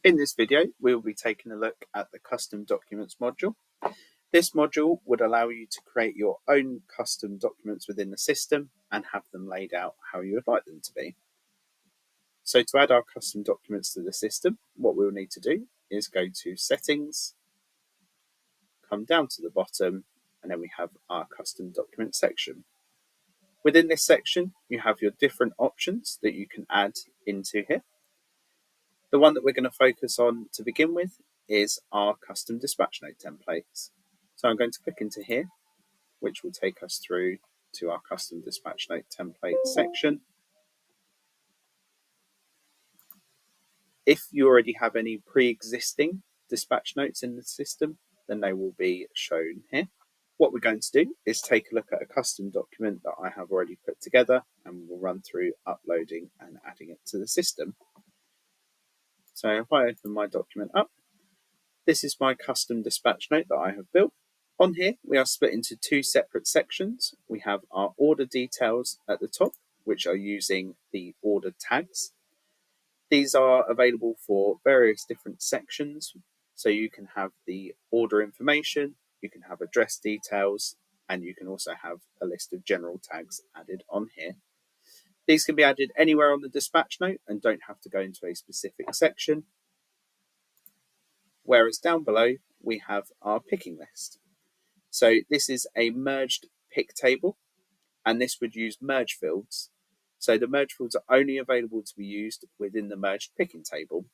In this video, we will be taking a look at the Custom Documents module. This module would allow you to create your own custom documents within the system and have them laid out how you would like them to be. So to add our custom documents to the system, what we will need to do is go to Settings, come down to the bottom, and then we have our Custom Document section. Within this section, you have your different options that you can add into here. The one that we're going to focus on to begin with is our custom dispatch note templates. So I'm going to click into here, which will take us through to our custom dispatch note template section. If you already have any pre-existing dispatch notes in the system, then they will be shown here. What we're going to do is take a look at a custom document that I have already put together, and we'll run through uploading and adding it to the system. So if I open my document up, this is my custom dispatch note that I have built. On here, we are split into two separate sections. We have our order details at the top, which are using the order tags. These are available for various different sections. So you can have the order information, you can have address details, and you can also have a list of general tags added on here. These can be added anywhere on the dispatch note and don't have to go into a specific section. Whereas down below, we have our picking list. So this is a merged pick table, and this would use merge fields. So the merge fields are only available to be used within the merged picking table.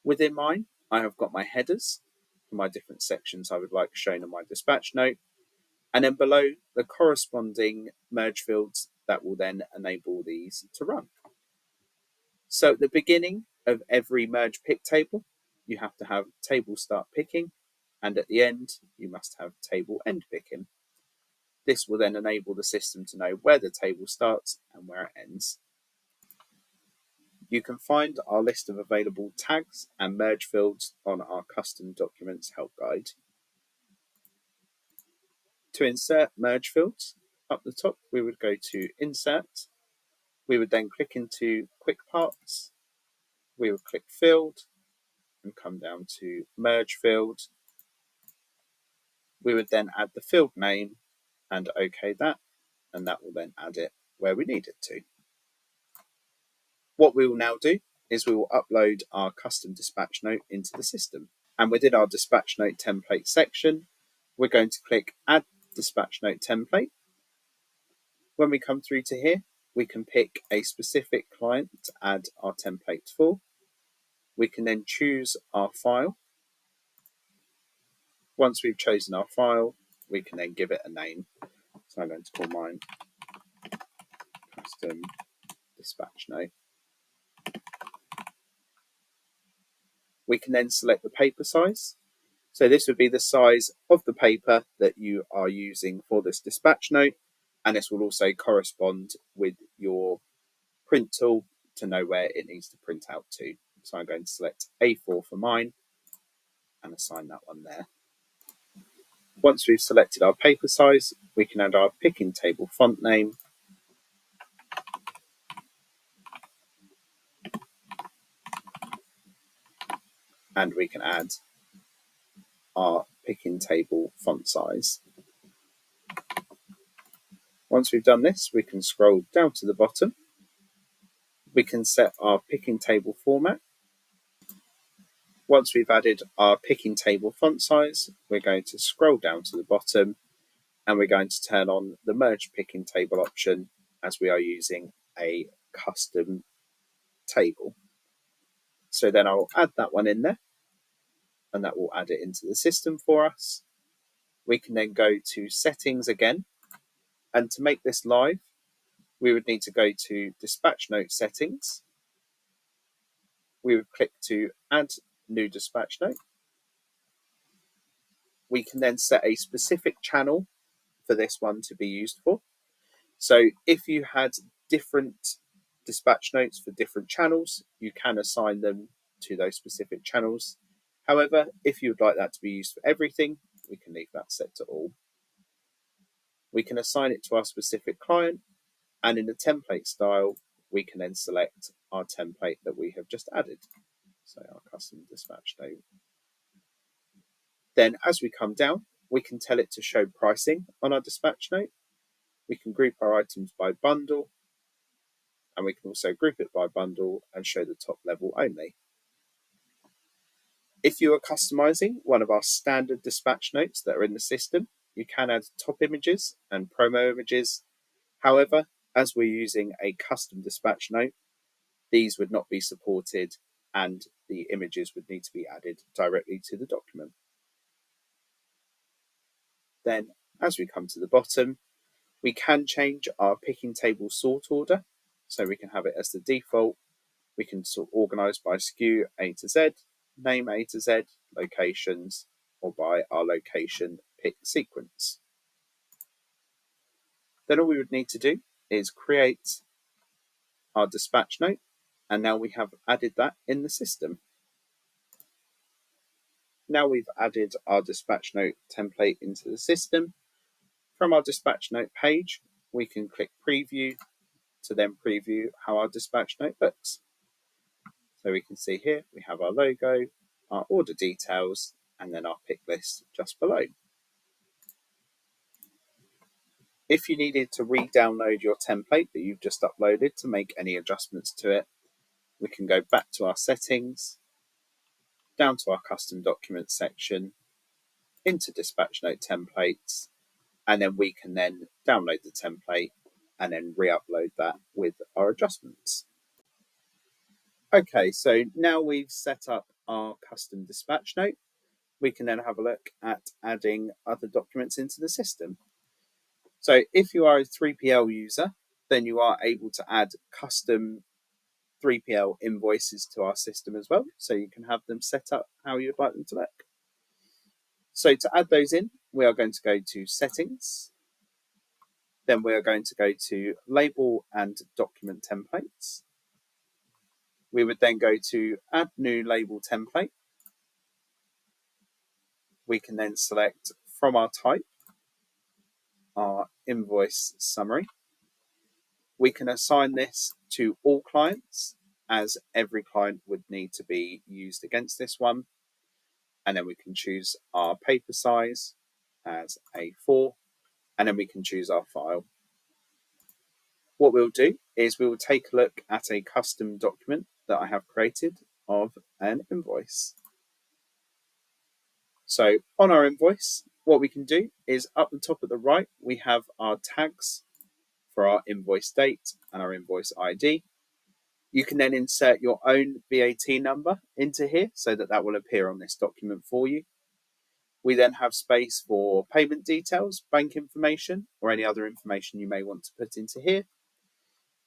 Within mine, I have got my headers for my different sections I would like shown on my dispatch note, and then below the corresponding merge fields that will then enable these to run. So at the beginning of every merge pick table, you have to have table start picking, and at the end, you must have table end picking. This will then enable the system to know where the table starts and where it ends. You can find our list of available tags and merge fields on our custom documents help guide. To insert merge fields, up the top we would go to Insert. We would then click into Quick Parts. We would click Field and come down to Merge Field. We would then add the field name and OK that, and that will then add it where we need it to. What we will now do is we will upload our custom dispatch note into the system. And within our dispatch note template section, we're going to click Add Dispatch Note Template. When we come through to here, we can pick a specific client to add our template for. We can then choose our file. Once we've chosen our file, we can then give it a name. So I'm going to call mine Custom Dispatch Note. We can then select the paper size. So this would be the size of the paper that you are using for this dispatch note, and this will also correspond with your print tool to know where it needs to print out to. So I'm going to select A4 for mine and assign that one there. Once we've selected our paper size, we can add our picking table font name. And we can add our picking table font size. Once we've done this, we can scroll down to the bottom. We can set our picking table format. Once we've added our picking table font size, we're going to scroll down to the bottom and we're going to turn on the merge picking table option as we are using a custom table. So then I'll add that one in there and that will add it into the system for us. We can then go to settings again, and to make this live, we would need to go to dispatch note settings. We would click to add new dispatch note. We can then set a specific channel for this one to be used for. So if you had different dispatch notes for different channels, you can assign them to those specific channels. However, if you would like that to be used for everything, we can leave that set to all. We can assign it to our specific client, and in the template style, we can then select our template that we have just added. So our custom dispatch note. Then as we come down, we can tell it to show pricing on our dispatch note. We can group our items by bundle, and we can also group it by bundle and show the top level only. If you are customizing one of our standard dispatch notes that are in the system, you can add top images and promo images. However, as we're using a custom dispatch note, these would not be supported and the images would need to be added directly to the document. Then, as we come to the bottom, we can change our picking table sort order. So we can have it as the default. We can sort organize by SKU A to Z, name A to Z, locations, or by our location pick sequence. Then all we would need to do is create our dispatch note, and now we have added that in the system. Now we've added our dispatch note template into the system. From our dispatch note page, we can click preview to then preview how our dispatch note looks. So we can see here we have our logo, our order details, and then our pick list just below. If you needed to re-download your template that you've just uploaded to make any adjustments to it, we can go back to our settings, down to our custom documents section, into dispatch note templates, and then we can then download the template and then re-upload that with our adjustments. Okay, so now we've set up our custom dispatch note, we can then have a look at adding other documents into the system. So if you are a 3PL user, then you are able to add custom 3PL invoices to our system as well. So you can have them set up how you'd like them to look. So to add those in, we are going to go to settings. Then we are going to go to label and document templates. We would then go to add new label template. We can then select from our type, our invoice summary. We can assign this to all clients, as every client would need to be used against this one. And then we can choose our paper size as A4, and then we can choose our file. What we'll do is we will take a look at a custom document that I have created of an invoice. So on our invoice, what we can do is up the top at the right, we have our tags for our invoice date and our invoice ID. You can then insert your own VAT number into here so that that will appear on this document for you. We then have space for payment details, bank information, or any other information you may want to put into here.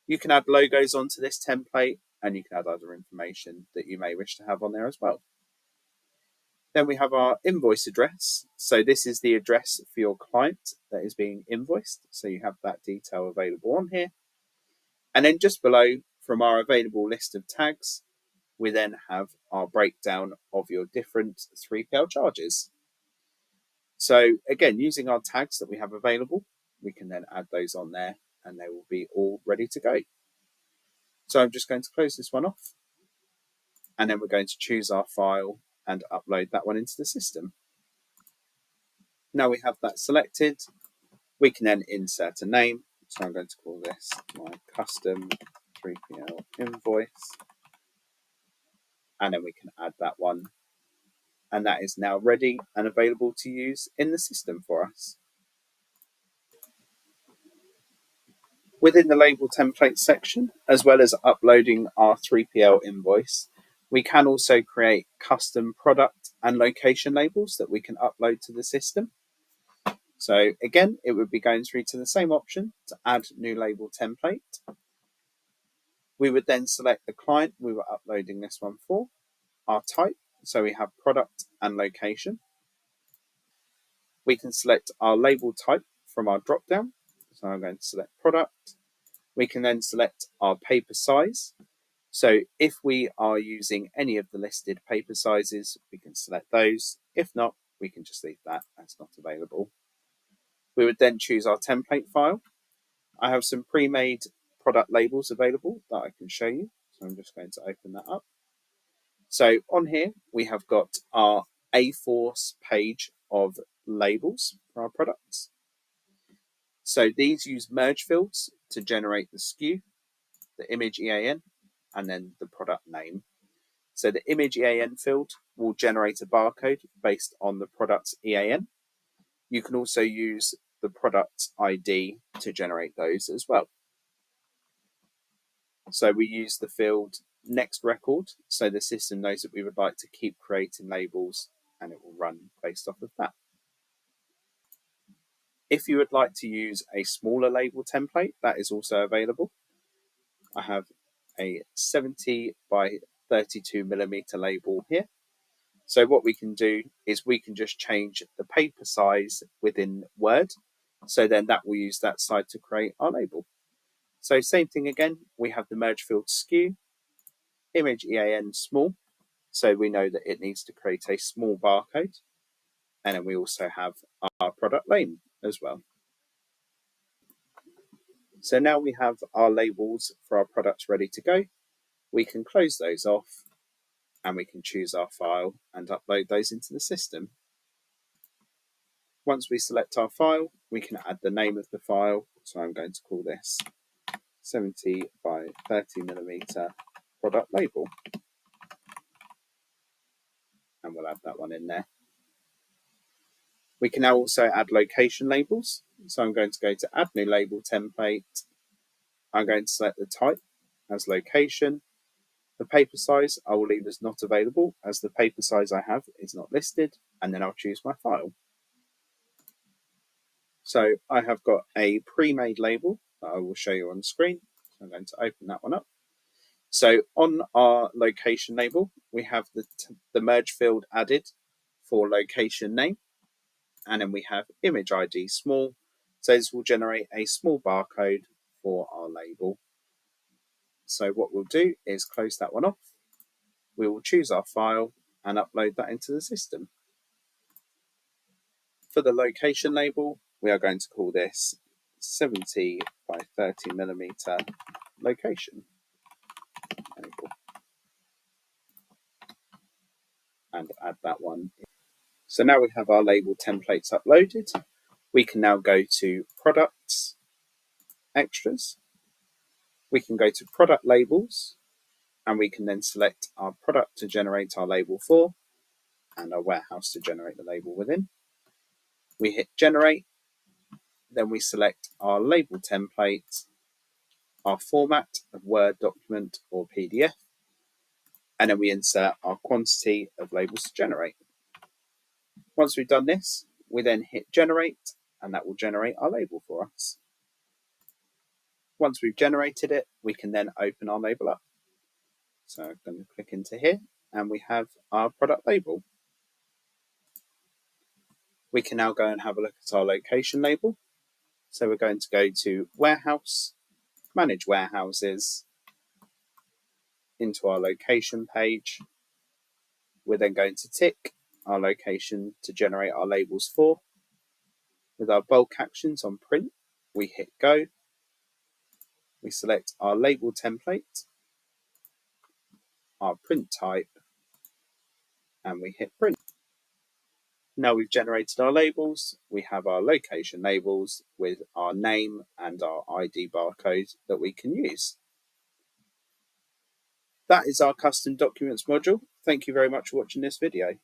You can add logos onto this template, and you can add other information that you may wish to have on there as well. Then we have our invoice address. So this is the address for your client that is being invoiced. So you have that detail available on here. And then just below, from our available list of tags, we then have our breakdown of your different 3PL charges. So again, using our tags that we have available, we can then add those on there and they will be all ready to go. So I'm just going to close this one off, and then we're going to choose our file and upload that one into the system. Now we have that selected, we can then insert a name. So I'm going to call this my custom 3PL invoice, and then we can add that one. And that is now ready and available to use in the system for us. Within the label template section, as well as uploading our 3PL invoice, we can also create custom product and location labels that we can upload to the system. So again, it would be going through to the same option to add new label template. We would then select the client we were uploading this one for, our type, so we have product and location. We can select our label type from our drop down. So I'm going to select product. We can then select our paper size. So if we are using any of the listed paper sizes, we can select those. If not, we can just leave that as not available. We would then choose our template file. I have some pre-made product labels available that I can show you. So I'm just going to open that up. So on here, we have got our A4 page of labels for our products. So these use merge fields to generate the SKU, the image EAN, and then the product name. So the image EAN field will generate a barcode based on the product's EAN. You can also use the product ID to generate those as well. So we use the field next record, so the system knows that we would like to keep creating labels and it will run based off of that. If you would like to use a smaller label template, that is also available. I have a 70 by 32 millimeter label here. So what we can do is we can just change the paper size within Word. So then that will use that side to create our label. So same thing again, we have the merge field SKU, image EAN small. So we know that it needs to create a small barcode. And then we also have our product name as well. So now we have our labels for our products ready to go. We can close those off and we can choose our file and upload those into the system. Once we select our file, we can add the name of the file. So I'm going to call this 70 by 30 millimeter product label. And we'll add that one in there. We can now also add location labels. So I'm going to go to add new label template. I'm going to select the type as location. The paper size I will leave as not available as the paper size I have is not listed, and then I'll choose my file. So I have got a pre-made label that I will show you on the screen. So I'm going to open that one up. So on our location label, we have the merge field added for location name, and then we have image ID small. So this will generate a small barcode for our label. So what we'll do is close that one off. We will choose our file and upload that into the system. For the location label, we are going to call this 70 by 30 millimeter location label and add that one in. So now we have our label templates uploaded. We can now go to products, extras. We can go to product labels and we can then select our product to generate our label for and our warehouse to generate the label within. We hit generate, then we select our label template, our format of Word document or PDF, and then we insert our quantity of labels to generate. Once we've done this, we then hit generate, and that will generate our label for us. Once we've generated it, we can then open our label up. So I'm going to click into here, and we have our product label. We can now go and have a look at our location label. So we're going to go to Warehouse, Manage Warehouses, into our location page. We're then going to tick our location to generate our labels for. With our bulk actions on print, we hit go. We select our label template, our print type, and we hit print. Now we've generated our labels, we have our location labels with our name and our ID barcode that we can use. That is our custom documents module. Thank you very much for watching this video.